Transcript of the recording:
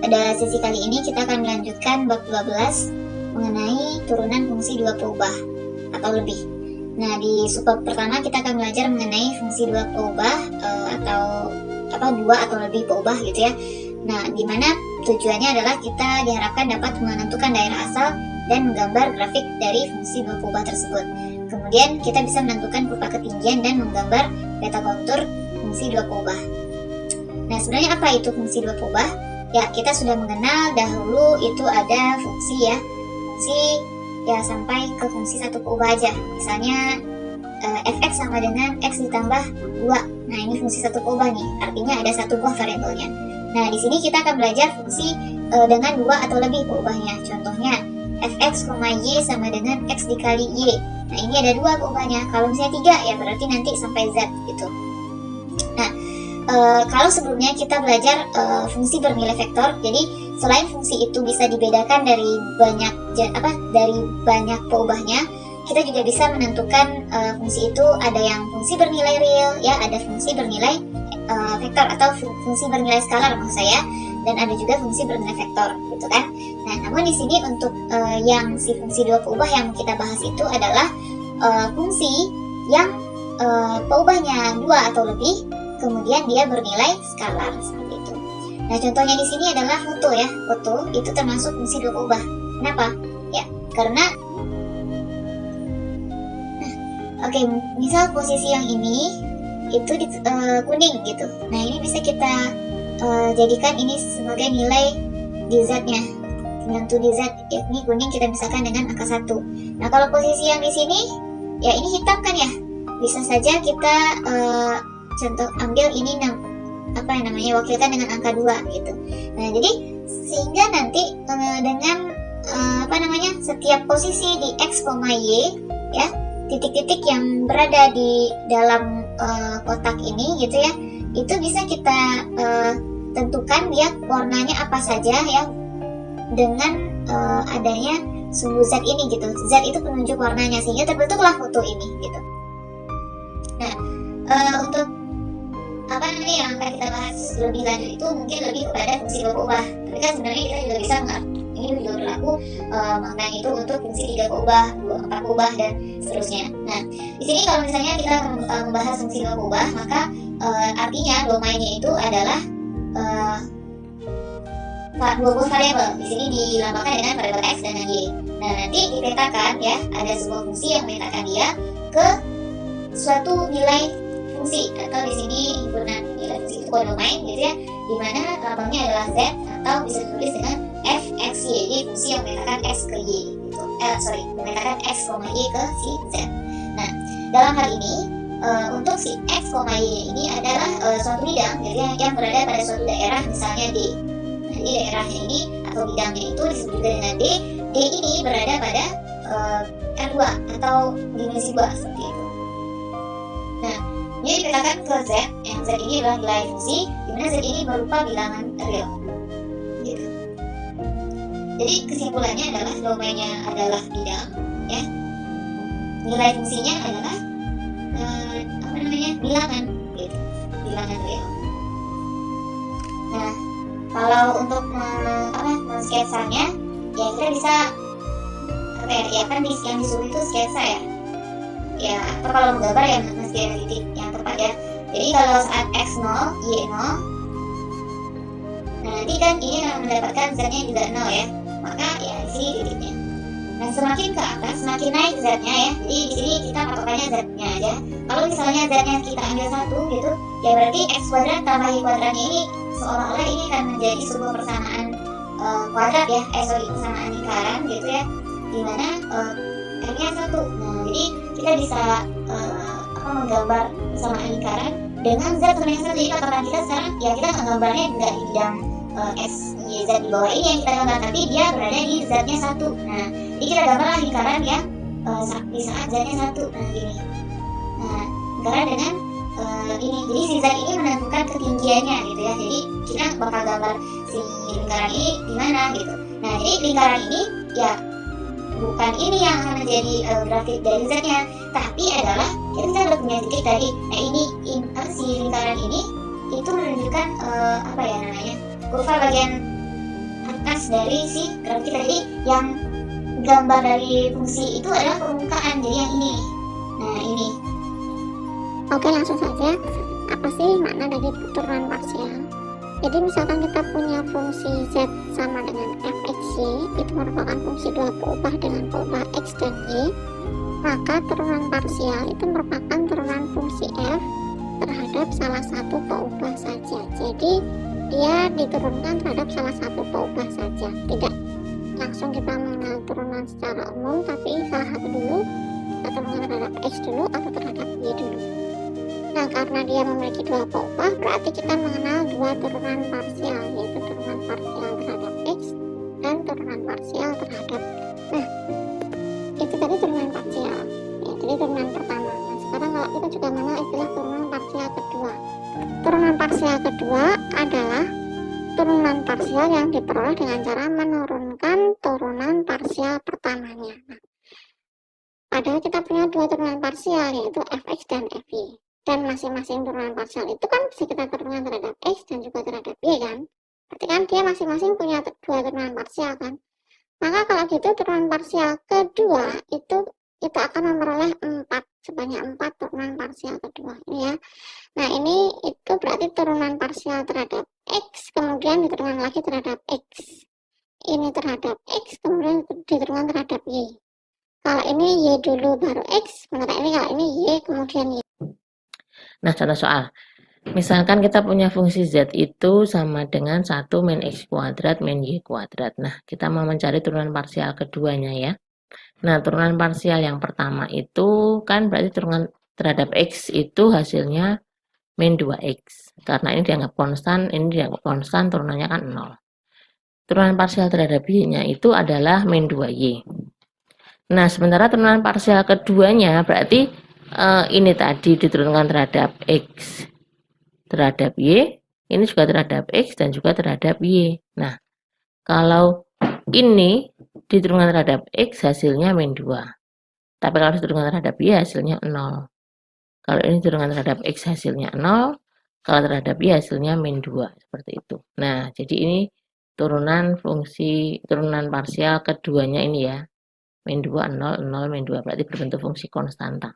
pada sesi kali ini kita akan melanjutkan bab 12 mengenai turunan fungsi dua peubah atau lebih. Nah, di subbab pertama kita akan belajar mengenai fungsi dua peubah atau dua atau lebih peubah gitu ya. Nah, di mana tujuannya adalah kita diharapkan dapat menentukan daerah asal dan menggambar grafik dari fungsi dua peubah tersebut. Kemudian kita bisa menentukan kurva ketinggian dan menggambar peta kontur fungsi dua peubah. Nah, sebenarnya apa itu fungsi dua peubah? Ya, kita sudah mengenal dahulu itu ada fungsi ya. Fungsi ya sampai ke fungsi satu peubah aja. Misalnya fx sama dengan x ditambah 2. Nah, ini fungsi satu peubah nih. Artinya ada satu buah variabelnya. Nah, di sini kita akan belajar fungsi dengan dua atau lebih peubahnya. Contohnya fx, y sama dengan x dikali y. Nah, ini ada dua peubahnya. Kalau misalnya 3 ya berarti nanti sampai z gitu. Nah, kalau sebelumnya kita belajar fungsi bernilai vektor, jadi selain fungsi itu bisa dibedakan dari banyak peubahnya, kita juga bisa menentukan fungsi itu ada yang fungsi bernilai real, ya ada fungsi bernilai vektor atau fungsi bernilai skalar maksud saya, dan ada juga fungsi bernilai vektor, gitu kan? Nah, namun di sini untuk yang fungsi dua peubah yang kita bahas itu adalah fungsi yang peubahnya dua atau lebih, kemudian dia bernilai skalar seperti itu. Nah, contohnya di sini adalah foto ya. Foto itu termasuk fungsi dua peubah. Kenapa? Ya, karena misal posisi yang ini itu kuning gitu. Nah, ini bisa kita jadikan ini sebagai nilai di z-nya. Penentu di z, yakni kuning kita misalkan dengan angka 1. Nah, kalau posisi yang di sini ya ini hitam kan ya. Bisa saja kita contoh ambil ini wakilkan dengan angka 2 gitu. Nah, jadi sehingga nanti dengan setiap posisi di x, y ya, titik-titik yang berada di dalam kotak ini gitu ya, itu bisa kita tentukan dia warnanya apa saja ya dengan adanya sumbu z ini gitu. Z itu penunjuk warnanya sehingga terbentuklah foto ini gitu. Nah, untuk yang akan kita bahas lebih lanjut itu mungkin lebih kepada fungsi dua peubah. Tapi kan sebenarnya kita juga bisa ini juga berlaku mengenai itu untuk fungsi 3 peubah, 4 peubah dan seterusnya. Nah, di sini kalau misalnya kita membahas fungsi dua peubah, maka artinya domainnya itu adalah dua buah variabel. Di sini dilambangkan dengan variabel x dan y. Nah, nanti dipetakan ya, ada sebuah fungsi yang memetakan dia ke suatu nilai fungsi, atau di sini himpunan nilai fungsi itu kodomain gitu ya, di mana lambangnya adalah z atau bisa ditulis dengan f x y. Jadi fungsi yang memetakan x ke y gitu. Memetakan x, y ke si z. Nah, dalam hal ini untuk si x, y ini adalah suatu bidang gitu ya, yang berada pada suatu daerah misalnya D. Nah, jadi daerahnya ini atau bidangnya itu disebut juga dengan D. D ini berada pada R2 atau dimensi 2 seperti itu. Nah, ini dipetakan ke z, yang z ini adalah nilai fungsi, di mana z ini berupa bilangan real. Gitu. Jadi kesimpulannya adalah domainnya adalah bidang, ya. Nilai fungsinya adalah bilangan, gitu, bilangan real. Nah, kalau untuk mensketsanya, ya kita bisa kan yang disuruh itu sketsa ya. Ya, atau kalau menggambar ya mesti ada titik yang tepat ya. Jadi kalau saat x 0, y 0, nah nanti kan ini akan mendapatkan z-nya juga 0 ya. Maka ya di sini titiknya. Nah, semakin ke atas semakin naik z-nya ya. Jadi di sini kita patokannya z-nya aja. Kalau misalnya z-nya kita ambil 1 gitu, ya berarti x kuadrat tambah y kuadratnya ini seolah-olah ini akan menjadi sebuah persamaan kuadrat ya. Persamaan lingkaran gitu ya. Di mana r-nya 1. Nah, jadi kita bisa menggambar persamaan lingkaran dengan z sama dengan 1. Jadi patokan kita sekarang ya kita menggambarnya juga di bidang x, y, z di bawah ini yang kita gambar, tapi dia berada di z-nya 1. Nah, jadi kita gambarlah lingkaran yang di saat z-nya 1. Nah, gini. Nah, lingkaran dengan ini. Jadi si z ini menentukan ketinggiannya gitu ya. Jadi kita bakal gambar si lingkaran ini di mana gitu. Nah, jadi lingkaran ini ya bukan ini yang akan menjadi grafik dari z-nya, tapi adalah kita udah punya titik tadi. Nah, ini si lingkaran ini itu menunjukkan kurva bagian atas dari si grafik tadi. Yang gambar dari fungsi itu adalah permukaan, jadi yang ini. Nah ini. Oke, langsung saja. Apa sih makna dari turunan parsial? Jadi misalkan kita punya fungsi Z sama dengan fxy, itu merupakan fungsi dua peubah dengan peubah x dan y, maka turunan parsial itu merupakan turunan fungsi f terhadap salah satu peubah saja. Jadi dia diturunkan terhadap salah satu peubah saja, tidak langsung kita mengenal turunan secara umum, tapi salah satu dulu, kita turunkan terhadap x dulu atau terhadap y dulu. Nah, karena dia memiliki dua peubah, berarti kita mengenal dua turunan parsial, yaitu turunan parsial terhadap x dan turunan parsial terhadap, nah itu tadi turunan parsial ya, jadi turunan pertama. Nah, sekarang kalau kita juga mengenal istilah turunan parsial kedua. Turunan parsial kedua adalah turunan parsial yang diperoleh dengan cara menurunkan turunan parsial pertamanya. Nah, padahal kita punya dua turunan parsial, yaitu fx dan fy. Dan masing-masing turunan parsial itu kan bisa kita turunkan terhadap x dan juga terhadap y kan. Berarti kan dia masing-masing punya dua turunan parsial kan. Maka kalau gitu turunan parsial kedua itu kita akan memperoleh 4, sebanyak 4 turunan parsial kedua ini ya. Nah ini itu berarti turunan parsial terhadap x, kemudian diturunkan lagi terhadap x. Ini terhadap x, kemudian diturunkan terhadap y. Kalau ini y dulu baru x, sementara ini kalau ini y kemudian y. Nah, contoh soal. Misalkan kita punya fungsi z itu sama dengan 1 min x kuadrat min y kuadrat. Nah, kita mau mencari turunan parsial keduanya ya. Nah, turunan parsial yang pertama itu kan berarti turunan terhadap x itu hasilnya min 2x. Karena ini dianggap konstan, ini dianggap konstan, turunannya kan 0. Turunan parsial terhadap y-nya itu adalah min 2y. Nah, sementara turunan parsial keduanya berarti ini tadi diturunkan terhadap x terhadap y, ini juga terhadap x dan juga terhadap y. Nah, kalau ini diturunkan terhadap x hasilnya min 2. Tapi kalau diturunkan terhadap y hasilnya 0. Kalau ini diturunkan terhadap x hasilnya 0, kalau terhadap y hasilnya min 2, seperti itu. Nah, jadi ini turunan parsial keduanya ini ya. Min 2, 0, 0, min 2, berarti berbentuk fungsi konstanta.